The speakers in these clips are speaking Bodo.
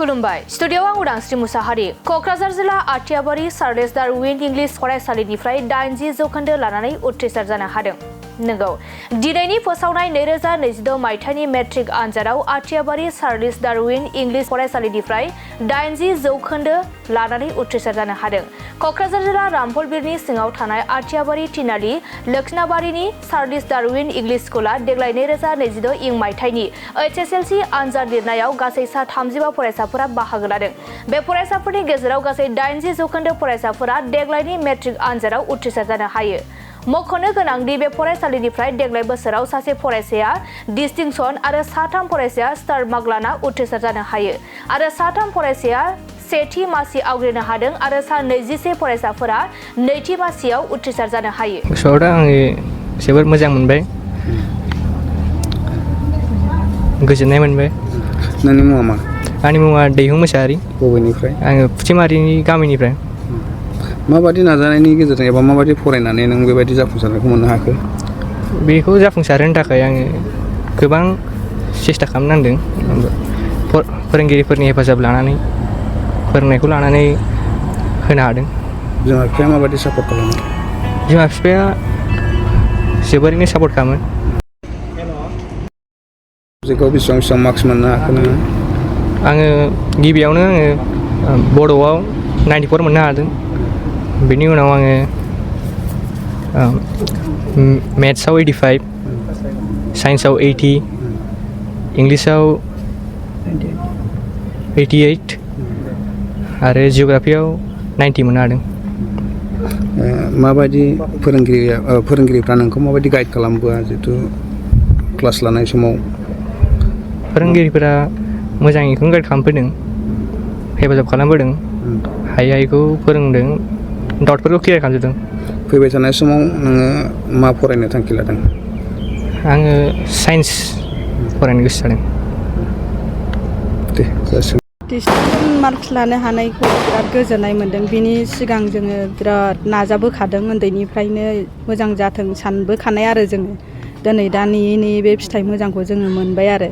खुलुमबाय स्टुडिय'आव आं उदांस्रि मुसाहारि क'क्राझार जिल्ला आथियाबारि चार्लेस डार्विन इंलिश फरायसालिनिफ्राय 80 जौखोन्दो लानानै उथ्रिसार जानो हादों। नंगौ दिनैनि फोसावनाय 2026 मायथाइनि मेट्रिक आनजादाव आथियाबारि चार्लेस डार्विन इंलिश फरायसालिनिफ्राय 80 जौखोन्दो लानानै उथ्रिसार जानो हादों। क'क्राझार जिल्ला रामफलबिरनि सिङाव थानाय आथियाबारि तिनालि लोखनाबारिनि चार्लेस डार्विन इंलिश स्कुला देग्लाय 2026 इं मायथाइनि HSLC आनजाद लिरनायाव गासै 35 फरायसाफोरा बाहागो लादों। बे फरायसाफोरनि गेजेराव गासै 80 जौखोन्दो फरायसाफोरा देग्लायनि मेट्रिक आनजादाव उथ्रिसार जानो हायो। मख'नो गोनांदि बे फरायसालिनिफ्राय देग्लाय बोसोराव सासे फरायसाया डिस्टिंक्शन आरो 3 फरायसाया स्टार मार्क लाना उथ्रिसार जानो हायो आरो 3 फरायसाया सेथि मासि आवग्रिनो हादों आरो 21 फरायसाफोरा नैथि मासियाव उथ्रिसार जानो हायो। गोसोआव आङो जोबोद मोजां मोनबाय, गोजोननाय मोनबाय। नोंनि मुङा मा? आंनि मुङा दैहुं मोसाहारि। बबेनिफ्राय? आङो फुथिमारिनि गामिनिफ्राय। माबायदि नाजानायनि गेजेरजों एबा माबायदि फरायनानै नों बेबायदि जाफुंसारनायखौ मोननो हाखो? बेखौ जाफुंसारहोनो थाखाय आङो गोबां सेस्था खालामनांदों। फोरोंगिरिफोरनि हेफाजाब लानानै फोरोंनायखौ लानानै होनो हादों। बिमा बिफाया माबायदि सापर्ट खालामो? बिमा बिफाया जोबोरैनो सापर्ट खालामो। जेखौ बेसेबां मार्क्स मोननो हाखो नोङो? आङो गिबियावनो बड'आव 94 मोननो हादों। बेनि उनाव आङो मेथ्सआव 85, साइन्सआव 80, इंलिसाव 88 आरो जिअ'ग्राफियाव 90 मोननो हादों। माबायदि फोरोंगिरिफ्रा नोंखौ माबायदि गाइड खालामबोआ जिहेथु क्लास लानाय समाव? फोरोंगिरिफोरा मोजाङैखौनो गाइड खालामबोदों, हेफाजाब खालामबोदों, हायिखौ फोरोंदों, डाउटफोरखौ क्लियार खालामजोबदों। फैबाय थानाय समाव नोङो मा फरायनो थांखि लादों? आङो साइन्स फरायनो गोसो जादों। दे जासिगोन। डिस्टिंक्शन मार्क्स लानो हानायखौ बिराद गोजोननाय मोन्दों। बिनि सिगां जोङो बिराद नाजाबोखादों, उन्दैनिफ्रायनो मोजां जाथों सानबोखानाय आरो जोङो दिनै दा नेयै बे फिथाइ मोजांखौ जोङो मोनबाय आरो।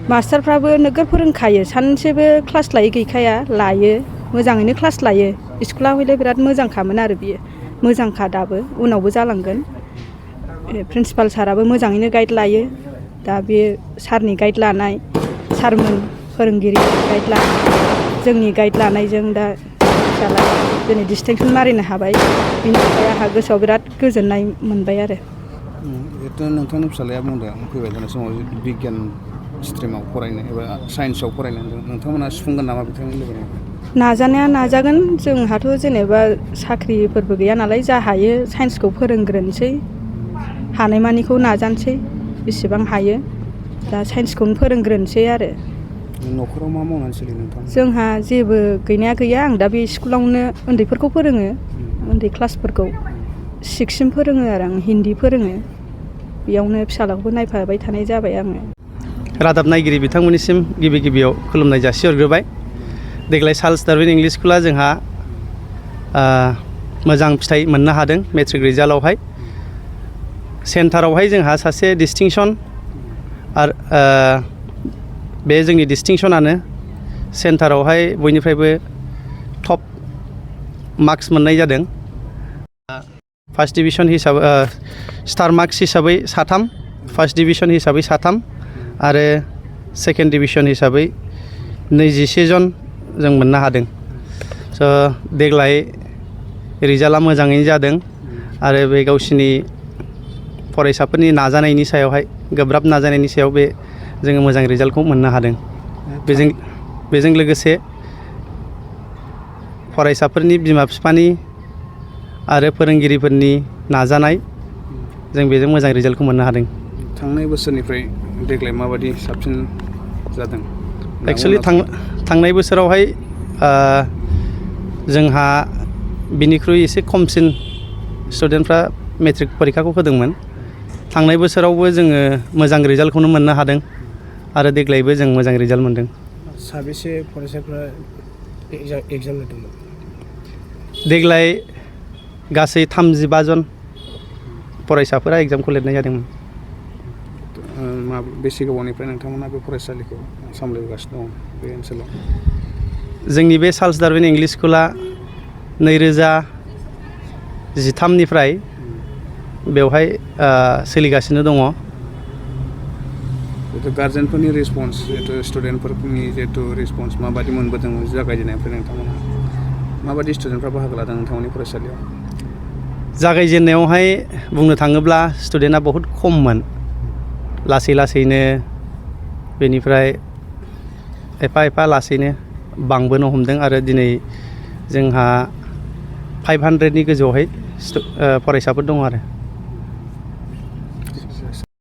मास्टारफ्राबो नोगोर फोरोंखायो, सानसेबो क्लास लायै गैखाया, लायो मोजाङैनो क्लास लायो। स्कुला हयले बिराद मोजांखामोन आरो बियो, मोजांखा दाबो, उनावबो जालांगोन। प्रिन्सिपाल साराबो मोजाङैनो गाइड लायो। दा बे सारनि गाइड लानाय, सारमोन फोरोंगिरि गाइड लानाय, जोंनि गाइड लानायजों दा फिसाला दिनै डिस्टिंक्शन मारिनो हाबाय। बिनि थाखाय आंहा गोसोआव बिराद गोजोननाय मोनबाय आरो। जिहेथु नोंथांनि फिसालाया बुंदों फैबाय थानाय समाव बिगियान स्ट्रिमाव फरायनो एबा साइन्सआव फरायनो होनदों, नोंथांमोना सुफुंगोन नामा बिथांनि लुबैनायखौ? नाजानाया नाजागोन। जोंहाथ' जेनेबा साख्रिफोरबो गैया नालाय, जा हायो साइन्सखौ फोरोंग्रोनोसै, हानायमानिखौ नाजानोसै बेसेबां हायो। दा साइन्सखौनो फोरोंग्रोनोसै आरो। न'खराव मा मावनानै सोलियो नोंथां? जोंहा जेबो गैनाया गैया। आं दा बे स्कुलावनो उन्दैफोरखौ फोरोङो, उन्दै क्लासफोरखौ 6सिम फोरोङो आरो आं हिन्दी फोरोङो। बेयावनो फिसालाखौबो नायफाबाय थानाय जाबाय आङो। रादाब नायगिरि बिथांमोननिसिम गिबियाव खुलुमनाय जासिहरग्रोबाय। देग्लाय चार्ल्स डार्विन इंलिश स्कुला जोंहा मोजां फिथाइ मोननो हादों मेट्रिक रिजाल्टआवहाय। सेन्टारावहाय जोंहा सासे डिस्टिंक्शन आरो बे जोंनि डिस्टिंक्शनानो सेन्टारावहाय बयनिफ्रायबो टप मार्क्स मोननाय जादों। फार्स्ट डिभिजन हिसाबै स्टार मार्क्स हिसाबै 3, फार्स्ट डिभिजन हिसाबै 3 आरो सेकेन्ड डिभिजन हिसाबै 21 जन जों मोननो हादों। स' देग्लाय रिजाल्टआ मोजाङैनो जादों आरो बे गावसिनि फरायसाफोरनि नाजानायनि सायावहाय, गोब्राब नाजानायनि सायाव बे जोङो मोजां रिजाल्टखौ मोननो हादों। बेजों लोगोसे फरायसाफोरनि बिमा बिफानि आरो फोरोंगिरिफोरनि नाजानाय, जों बेजों मोजां रिजाल्टखौ मोननो हादों। थांनाय बोसोरनिफ्राय देग्लाय माबायदि साबसिन जादों? एक्सुवेलि थांनाय बोसोरावहाय जोंहा बिनिख्रुइ एसे खमसिन स्टुडेन्टफ्रा मेट्रिक परिखाखौ होदोंमोन। थांनाय बोसोरावबो जोङो मोजां रिजाल्टखौनो मोननो हादों आरो देग्लायबो जों मोजां रिजाल्ट मोनदों। साबेसे फरायसाफ्रा एग्जाम होदोंमोन? देग्लाय गासै 35 जन फरायसाफोरा एग्जामखौ लिरनाय जादोंमोन। बेसे गोबावनिफ्राय नोंथांमोना बे फरायसालिखौ सामलायबोगासिनो दं बे ओनसोलाव? जोंनि बे चार्ल्स डारविन इंलिश स्कुला 2013निफ्राय बेवहाय सोलिगासिनो दङ। जिहेतु गार्जेनफोरनि रेसपन्स जिहेतु स्टुडेन्टफोरनि जिहेतु रेसपन्स माबायदि मोनबोदों जागायजेननायनिफ्राय नोंथांमोना माबायदि स्टुडेन्टफ्रा बाहागो लादों नोंथांमोननि फरायसालियाव? जागायजेननायावहाय बुंनो थाङोब्ला स्टुडेन्टआ बहुद खममोन। लासै लासैनो बेनिफ्राय एफा एफा लासैनो बांबोनो हमदों आरो दिनै जोंहा 500नि गोजौआवहाय फरायसाफोर दङ आरो।